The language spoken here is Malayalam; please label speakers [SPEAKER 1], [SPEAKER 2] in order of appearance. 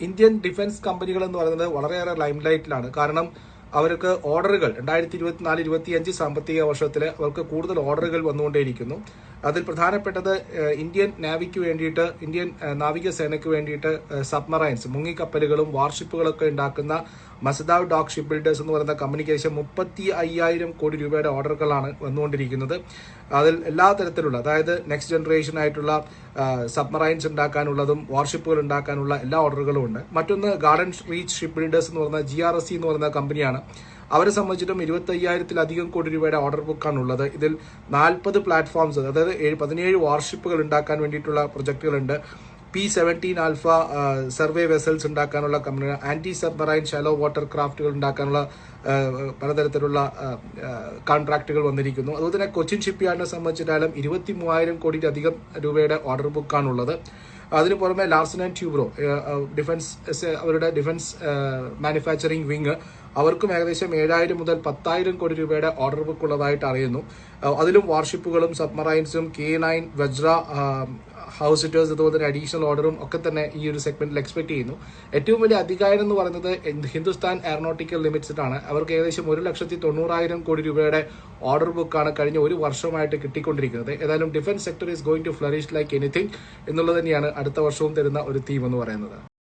[SPEAKER 1] ഇന്ത്യൻ ഡിഫൻസ് കമ്പനികൾ എന്ന് പറയുന്നത് വളരെയേറെ ലൈംലൈറ്റിലാണ്. കാരണം അവർക്ക് ഓർഡറുകൾ 2024-25 സാമ്പത്തിക വർഷത്തിൽ അവർക്ക് കൂടുതൽ ഓർഡറുകൾ വന്നുകൊണ്ടേയിരിക്കുന്നു. അതിൽ പ്രധാനപ്പെട്ടത് ഇന്ത്യൻ നാവിക്ക് വേണ്ടിയിട്ട്, ഇന്ത്യൻ നാവികസേനയ്ക്ക് വേണ്ടിയിട്ട് സബ്മറൈൻസ്, മുങ്ങിക്കപ്പലുകളും വാർഷിപ്പുകളൊക്കെ ഉണ്ടാക്കുന്ന മസദാവ് ഡോക്ക് ഷിപ്പ് ബിൽഡേഴ്സ് എന്ന് പറയുന്ന കമ്പനിക്ക് ഏകദേശം 35,000 കോടി രൂപയുടെ ഓർഡറുകളാണ് വന്നുകൊണ്ടിരിക്കുന്നത്. അതിൽ എല്ലാ തരത്തിലുള്ള, അതായത് നെക്സ്റ്റ് ജനറേഷൻ ആയിട്ടുള്ള സബ്മറൈൻസ് ഉണ്ടാക്കാനുള്ളതും വാർഷിപ്പുകൾ ഉണ്ടാക്കാനുള്ള എല്ലാ ഓർഡറുകളും ഉണ്ട്. മറ്റൊന്ന് ഗാർഡൻ റീച്ച് ഷിപ്പ് ബിൽഡേഴ്സ് എന്ന് പറയുന്ന GRSC എന്ന് പറയുന്ന കമ്പനിയാണ്. അവരെ സംബന്ധിച്ചിട്ടും 25,000-ലധികം കോടി രൂപയുടെ ഓർഡർ ബുക്കാണ് ഉള്ളത്. ഇതിൽ 40 പ്ലാറ്റ്ഫോംസ്, അതായത് 17 വാർഷിപ്പുകൾ ഉണ്ടാക്കാൻ വേണ്ടിയിട്ടുള്ള പ്രൊജക്ടുകളുണ്ട്. P-17 ആൽഫ സർവേ വെസൽസ് ഉണ്ടാക്കാനുള്ള company, anti submarine shallow water ക്രാഫ്റ്റുകൾ ഉണ്ടാക്കാനുള്ള പലതരത്തിലുള്ള കോൺട്രാക്ടുകൾ വന്നിരിക്കുന്നു. അതുപോലെ തന്നെ കൊച്ചിൻ ഷിപ്പ് യാർഡിനെ സംബന്ധിച്ചിട്ടാലും 23,000 കോടിയിലധികം രൂപയുടെ ഓർഡർ ബുക്കാണുള്ളത്. അതിനു പുറമെ ലാർസൻ ആൻഡ് ട്യൂബ്രോ അവരുടെ ഡിഫൻസ് മാനുഫാക്ചറിംഗ് വിങ്, അവർക്കും ഏകദേശം 7,000 മുതൽ 10,000 കോടി രൂപയുടെ ഓർഡർ ബുക്ക് ഉള്ളതായിട്ട് അറിയുന്നു. അതിലും വാർഷിപ്പുകളും സബ്മറൈൻസും K9 വജ്ര ഹൗസ് ഹിറ്റേഴ്സ്, അതുപോലെ തന്നെ അഡീഷണൽ ഓർഡറും ഒക്കെ തന്നെ ഈ ഒരു സെഗ്മെന്റിൽ എക്സ്പെക്ട് ചെയ്യുന്നു. ഏറ്റവും വലിയ അധികാരം എന്ന് പറയുന്നത് ഹിന്ദുസ്ഥാൻ എയറോനോട്ടിക്കൽ ലിമിറ്റഡ് ആണ്. അവർക്ക് ഏകദേശം 1,90,000 കോടി രൂപയുടെ ഓർഡർ ബുക്കാണ് കഴിഞ്ഞ ഒരു വർഷമായിട്ട് കിട്ടിക്കൊണ്ടിരിക്കുന്നത്. ഏതായാലും defence sector is going to flourish like anything എന്നുള്ളത് തന്നെയാണ് അടുത്ത വർഷവും തരുന്ന ഒരു തീം എന്ന് പറയുന്നത്.